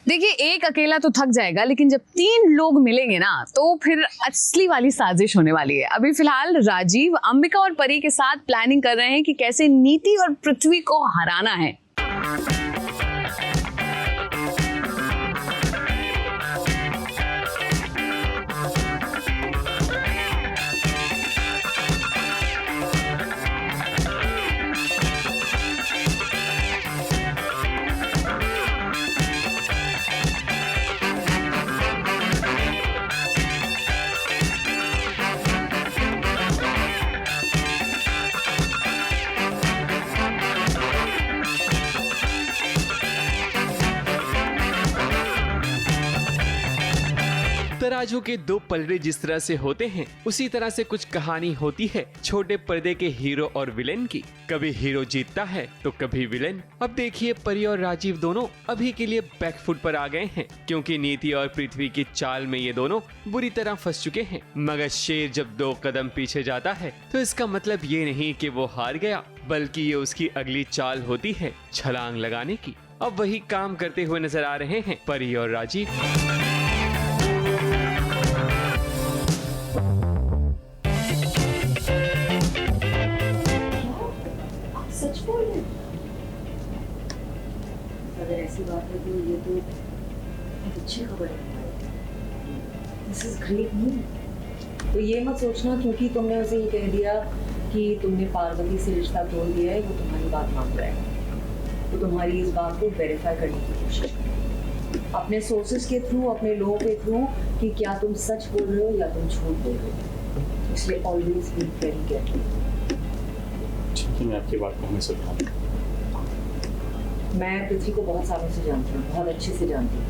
देखिए, एक अकेला तो थक जाएगा, लेकिन जब 3 लोग मिलेंगे ना तो फिर असली वाली साजिश होने वाली है। अभी फिलहाल राजीव अंबिका और परी के साथ प्लानिंग कर रहे हैं कि कैसे नीति और पृथ्वी को हराना है। तराजू के 2 पलड़े जिस तरह से होते हैं, उसी तरह से कुछ कहानी होती है छोटे पर्दे के हीरो और विलेन की। कभी हीरो जीतता है तो कभी विलेन। अब देखिए, परी और राजीव दोनों अभी के लिए बैकफुट पर आ गए हैं, क्योंकि नीति और पृथ्वी की चाल में ये दोनों बुरी तरह फंस चुके हैं। मगर शेर जब 2 कदम पीछे जाता है तो इसका मतलब ये नहीं कि वो हार गया, बल्कि ये उसकी अगली चाल होती है छलांग लगाने की। अब वही काम करते हुए नजर आ रहे हैं परी और राजीव। सच बोल रहे? अगर ऐसी बात है तो ये तो बहुत अच्छी खबर है। This is great news. तो ये मत सोचना क्योंकि तुमने उसे ये कह दिया कि तुमने पार्वती से रिश्ता तोड़ दिया है, वो तुम्हारी बात मान रहा है। तो तुम्हारी इस बात को वेरीफाई करने की कोशिश करो अपने सोर्सेज के थ्रू, अपने लोगों के थ्रू, कि क्या तुम सच बोल रहे हो या तुम झूठ बोल रहे हो। इसलिए ऑलवेज बी वेरी केयरफुल। मैं आपकी बात को हमें समझाऊंगा। मैं पृथ्वी को बहुत सालों से जानती हूँ, बहुत अच्छे से जानती हूँ।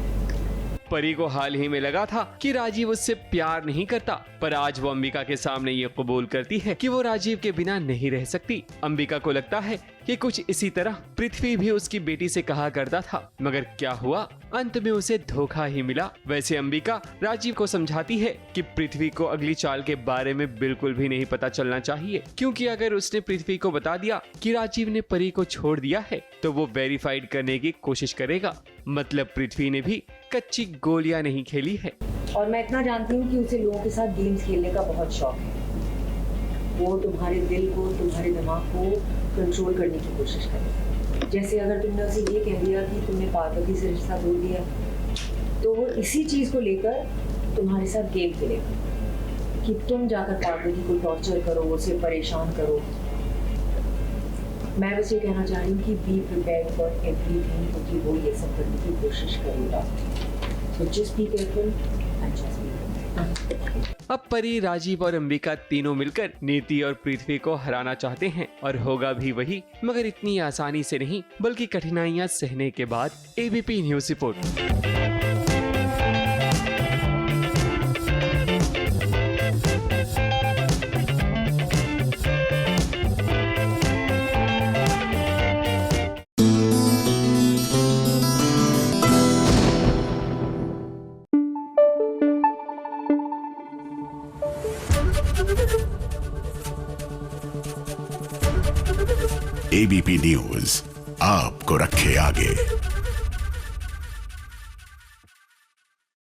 परी को हाल ही में लगा था कि राजीव उससे प्यार नहीं करता, पर आज वो अंबिका के सामने ये कबूल करती है कि वो राजीव के बिना नहीं रह सकती। अंबिका को लगता है कि कुछ इसी तरह पृथ्वी भी उसकी बेटी से कहा करता था, मगर क्या हुआ, अंत में उसे धोखा ही मिला। वैसे अंबिका राजीव को समझाती है कि पृथ्वी को अगली चाल के बारे में बिल्कुल भी नहीं पता चलना चाहिए, क्योंकि अगर उसने पृथ्वी को बता दिया कि राजीव ने परी को छोड़ दिया है तो वो वेरीफाइड करने की कोशिश करेगा। मतलब पृथ्वी ने भी कच्ची गोलियां नहीं खेली है। और मैं इतना जानती हूँ कि उसे लोगों के साथ गेम्स खेलने का बहुत शौक है। वो तुम्हारे दिल को, तुम्हारे दिमाग को कंट्रोल करने की कोशिश करे। जैसे अगर तुमने उसे ये कह दिया कि तुमने पार्वती से रिश्ता तोड़ दिया, तो वो इसी चीज को लेकर तुम्हारे साथ गेम खेलेगा कि तुम जाकर पार्वती को टॉर्चर करो, उसे परेशान करो। मैं बस ये कहना चाह रही हूँ कि बी प्रिपेयर्ड फॉर एवरीथिंग, क्योंकि वो ये सब करने की कोशिश करेगा। So just be careful and just be careful. अब परी, राजीव और अंबिका तीनों मिलकर नीति और पृथ्वी को हराना चाहते हैं, और होगा भी वही, मगर इतनी आसानी से नहीं, बल्कि कठिनाइयां सहने के बाद। ABP news report. ABP news आपको रखे आगे।